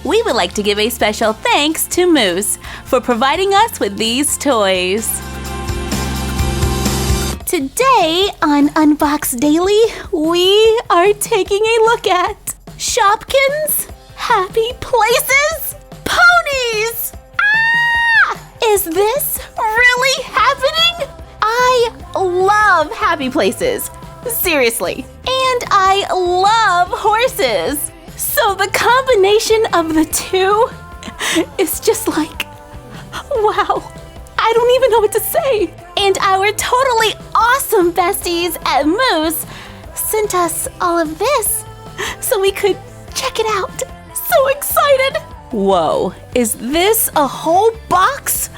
we would like to give a special thanks to Moose for providing us with these toys. Today on Unbox Daily, we are taking a look at Shopkins Happy Places Ponies! Ah! Is this really happening? I love happy places. Seriously. And I love horses. So the combination of the two is just like, wow. I don't even know what to say. And our totally awesome besties at Moose sent us all of this so we could check it out. So excited. Whoa, is this a whole box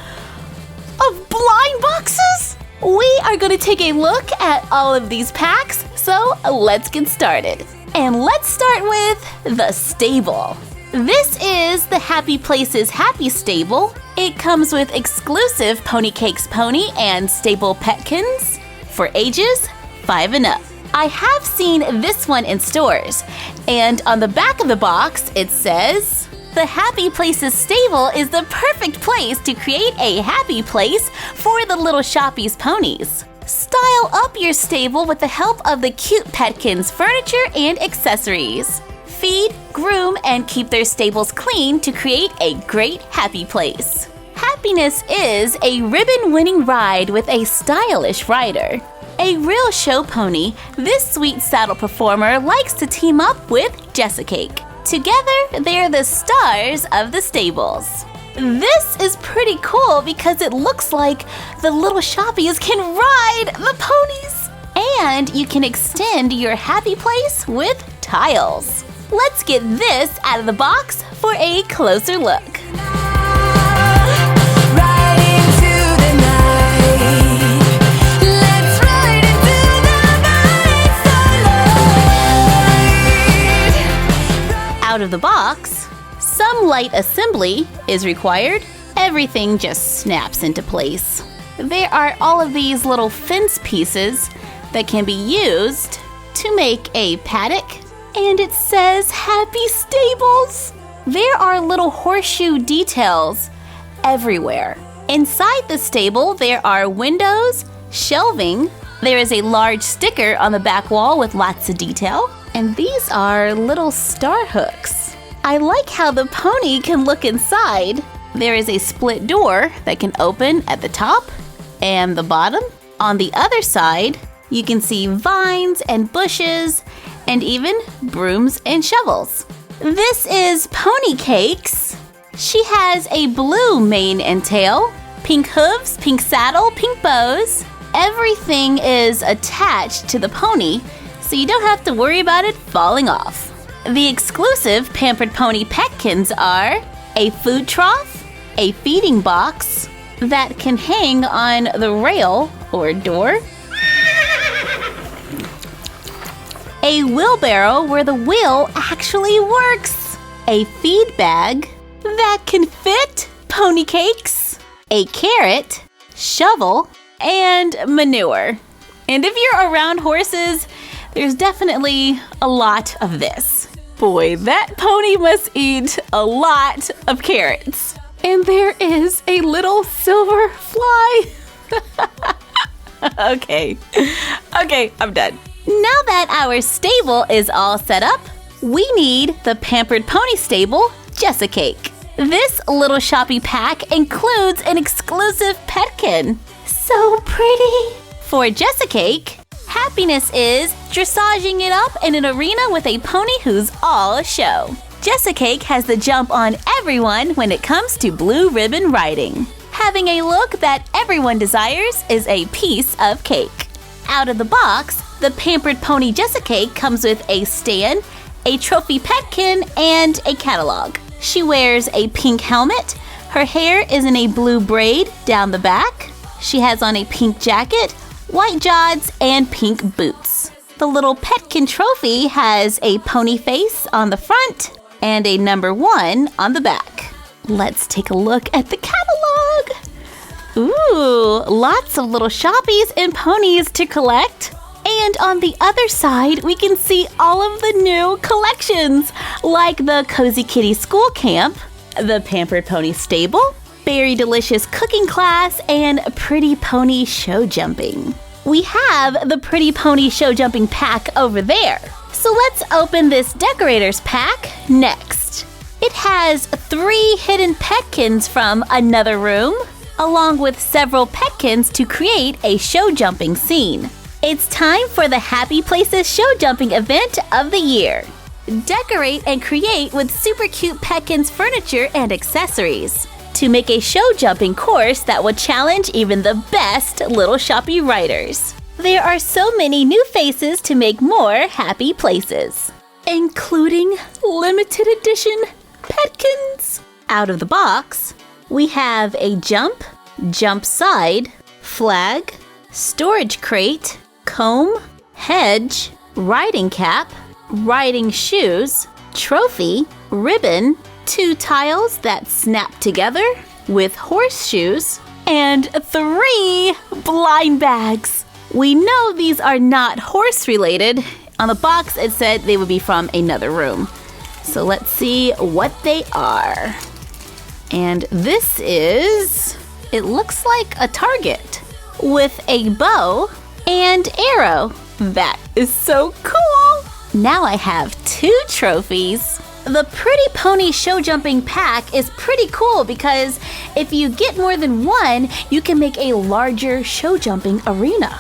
of blind boxes? We are going to take a look at all of these packs, so let's get started. And let's start with the stable. This is the Happy Places Happy Stable. It comes with exclusive Pony Cakes Pony and Stable Petkins for ages 5 and up. I have seen this one in stores, and on the back of the box it says, "The Happy Places Stable is the perfect place to create a happy place for the little Shoppies ponies. Style up your stable with the help of the cute Petkins furniture and accessories. Feed, groom, and keep their stables clean to create a great happy place." Happiness is a ribbon-winning ride with a stylish rider. A real show pony, this sweet saddle performer likes to team up with Jessicake. Together, they're the stars of the stables. This is pretty cool because it looks like the little Shoppies can ride the ponies. And you can extend your happy place with tiles. Let's get this out of the box for a closer look. Out of the box, some light assembly is required. Everything just snaps into place. There are all of these little fence pieces that can be used to make a paddock. And it says Happy Stables. There are little horseshoe details everywhere. Inside the stable, there are windows, shelving. There is a large sticker on the back wall with lots of detail. And these are little star hooks. I like how the pony can look inside. There is a split door that can open at the top and the bottom. On the other side, you can see vines and bushes and even brooms and shovels. This is Pony Cakes. She has a blue mane and tail, pink hooves, pink saddle, pink bows. Everything is attached to the pony, so you don't have to worry about it falling off. The exclusive Pampered Pony Petkins are a food trough, a feeding box that can hang on the rail or door, a wheelbarrow where the wheel actually works, a feed bag that can fit pony cakes, a carrot, shovel, and manure. And if you're around horses, there's definitely a lot of this. Boy, that pony must eat a lot of carrots. And there is a little silver fly. Okay, I'm done. Now that our stable is all set up, we need the Pampered Pony Stable Jessicake. This little shoppy pack includes an exclusive petkin. So pretty! For Jessicake, happiness is dressaging it up in an arena with a pony who's all a show. Jessicake has the jump on everyone when it comes to blue ribbon riding. Having a look that everyone desires is a piece of cake. Out of the box, the Pampered Pony Jessicake comes with a stand, a trophy petkin, and a catalog. She wears a pink helmet. Her hair is in a blue braid down the back. She has on a pink jacket, white jods, and pink boots. The little petkin trophy has a pony face on the front and a number 1 on the back. Let's take a look at the catalog. Ooh, lots of little Shoppies and ponies to collect. And on the other side, we can see all of the new collections, like the Cozy Kitty School Camp, the Pampered Pony Stable, Berry Delicious Cooking Class, and Pretty Pony Show Jumping. We have the Pretty Pony Show Jumping pack over there. So let's open this decorators pack next. It has 3 hidden petkins from another room, along with several petkins to create a show jumping scene. It's time for the Happy Places show jumping event of the year. Decorate and create with super cute petkins furniture and accessories to make a show jumping course that will challenge even the best Little Shoppy writers. There are so many new faces to make more happy places, including limited edition petkins. Out of the box, we have a jump side, flag, storage crate, comb, hedge, riding cap, riding shoes, trophy, ribbon, 2 tiles that snap together with horseshoes, and 3 blind bags. We know these are not horse related. On the box it said they would be from another room. So let's see what they are. And this is, it looks like a target with a bow and arrow. That is so cool! Now I have 2 trophies. The Pretty Pony Show Jumping pack is pretty cool because if you get more than one, you can make a larger show jumping arena.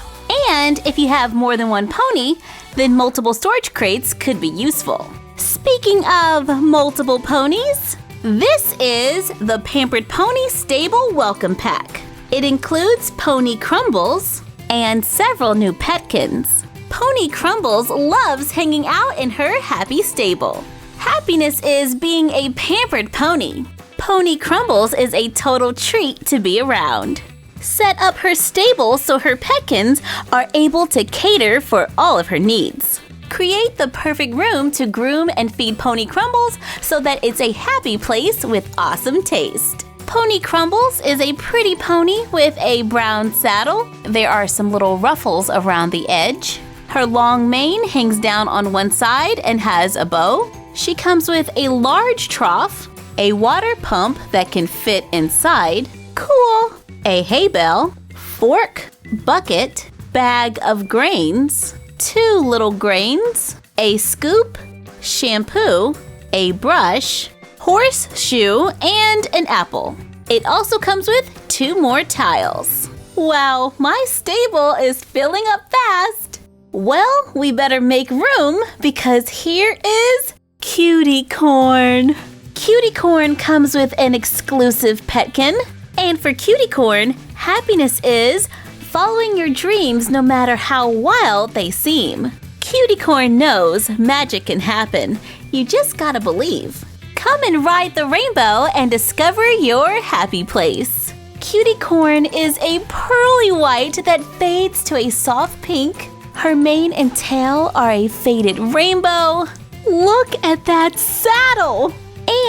And if you have more than one pony, then multiple storage crates could be useful. Speaking of multiple ponies, this is the Pampered Pony Stable Welcome Pack. It includes Pony Crumbles and several new petkins. Pony Crumbles loves hanging out in her happy stable. Happiness is being a pampered pony. Pony Crumbles is a total treat to be around. Set up her stable so her petkins are able to cater for all of her needs. Create the perfect room to groom and feed Pony Crumbles so that it's a happy place with awesome taste. Pony Crumbles is a pretty pony with a brown saddle. There are some little ruffles around the edge. Her long mane hangs down on one side and has a bow. She comes with a large trough, a water pump that can fit inside, cool, a hay bale, fork, bucket, bag of grains, 2 little grains, a scoop, shampoo, a brush, horseshoe, and an apple. It also comes with 2 more tiles. Wow, my stable is filling up fast. Well, we better make room because here is Cutie Corn. Cutie Corn comes with an exclusive petkin. And for Cutie Corn, happiness is following your dreams no matter how wild they seem. Cutie Corn knows magic can happen. You just gotta believe. Come and ride the rainbow and discover your happy place. Cutie Corn is a pearly white that fades to a soft pink. Her mane and tail are a faded rainbow. Look at that saddle!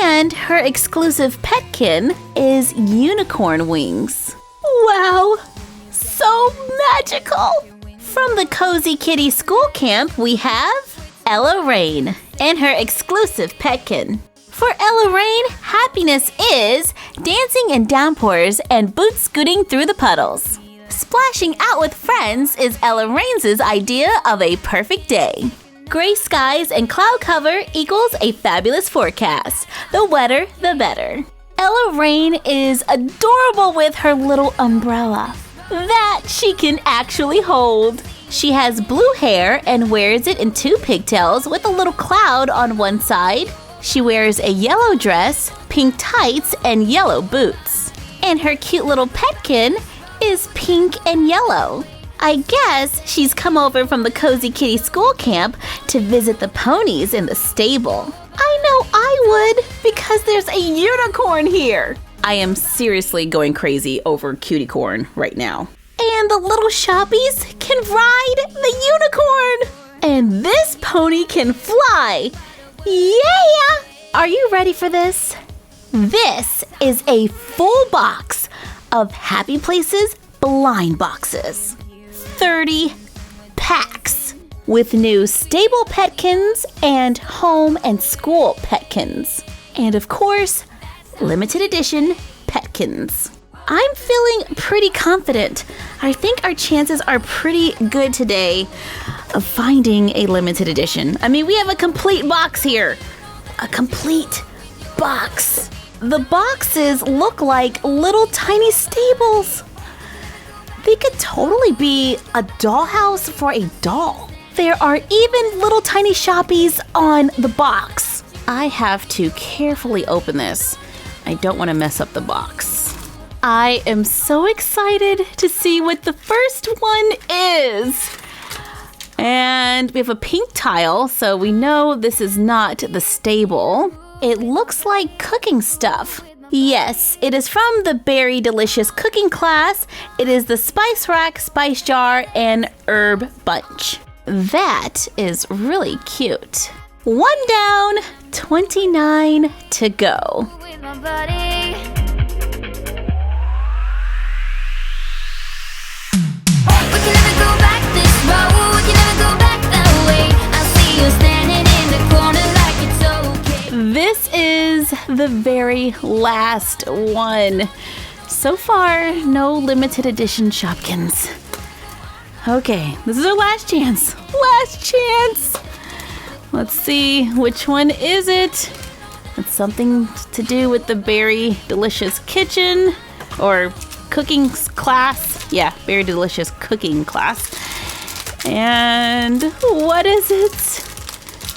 And her exclusive petkin is unicorn wings. Wow, so magical! From the Cozy Kitty School Camp, we have Ella Rain and her exclusive petkin. For Ella Rain, happiness is dancing in downpours and boot scooting through the puddles. Splashing out with friends is Ella Rain's idea of a perfect day. Gray skies and cloud cover equals a fabulous forecast. The wetter, the better. Ella Rain is adorable with her little umbrella that she can actually hold. She has blue hair and wears it in 2 pigtails with a little cloud on one side. She wears a yellow dress, pink tights, and yellow boots. And her cute little petkin is pink and yellow. I guess she's come over from the Cozy Kitty School Camp to visit the ponies in the stable. I know I would, because there's a unicorn here. I am seriously going crazy over Cutie Corn right now. And the little shoppies can ride the unicorn. And this pony can fly. Yeah! Are you ready for this? This is a full box of Happy Places blind boxes. 30 packs with new stable petkins and home and school petkins. And of course, limited edition petkins. I'm feeling pretty confident. I think our chances are pretty good today of finding a limited edition. I mean, we have a complete box here. A complete box. The boxes look like little tiny stables. They could totally be a dollhouse for a doll. There are even little tiny Shoppies on the box. I have to carefully open this. I don't want to mess up the box. I am so excited to see what the first one is. And we have a pink tile, so we know this is not the stable. It looks like cooking stuff. Yes, it is from the Berry Delicious cooking class. It is the spice rack, spice jar, and herb bunch. That is really cute. 1 down, 29 to go. This is the very last one. So far, no limited edition Shopkins. Okay, this is our last chance. Last chance! Let's see, which one is it? It's something to do with the Berry Delicious Kitchen or cooking class. Yeah, Berry Delicious cooking class. And what is it?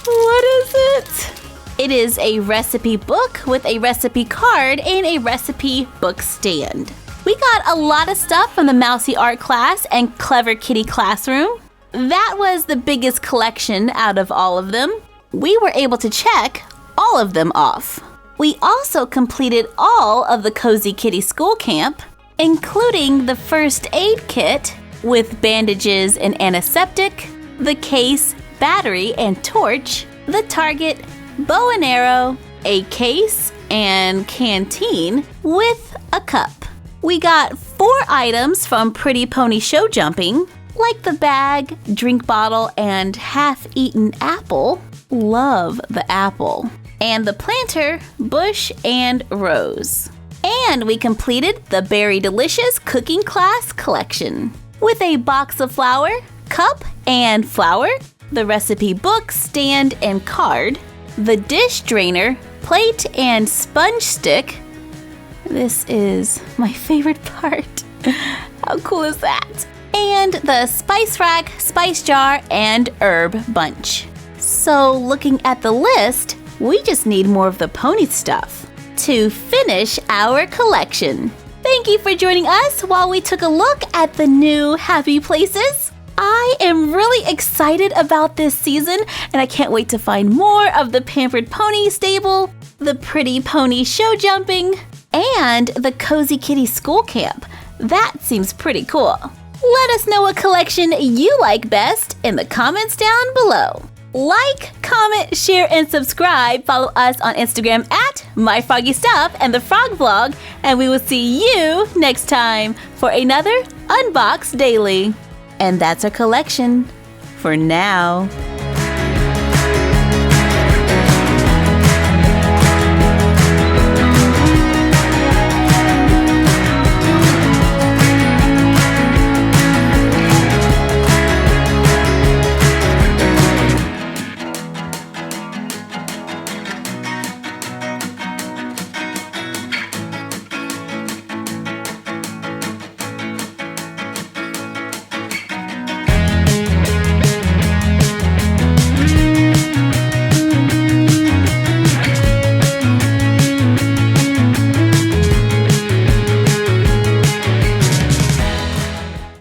What is it? It is a recipe book with a recipe card and a recipe book stand. We got a lot of stuff from the Mousy Art class and Clever Kitty classroom. That was the biggest collection out of all of them. We were able to check all of them off. We also completed all of the Cozy Kitty School Camp, including the first aid kit with bandages and antiseptic, the case, battery, and torch, the target, bow and arrow, a case, and canteen with a cup. We got 4 items from Pretty Pony Show Jumping, like the bag, drink bottle, and half-eaten apple. Love the apple. And the planter, bush, and rose. And we completed the Berry Delicious cooking class collection with a box of flour, cup, and flour, the recipe book, stand, and card, the dish drainer, plate, and sponge stick. This is my favorite part. How cool is that? And the spice rack, spice jar, and herb bunch. So looking at the list, we just need more of the pony stuff to finish our collection. Thank you for joining us while we took a look at the new Happy Places. I am really excited about this season, and I can't wait to find more of the Pampered Pony stable, the Pretty Pony Show Jumping, and the Cozy Kitty School Camp. That seems pretty cool. Let us know what collection you like best in the comments down below. Like, comment, share, and subscribe. Follow us on Instagram at My Froggy Stuff and the Frog Vlog, and we will see you next time for another Unbox Daily. And that's our collection for now.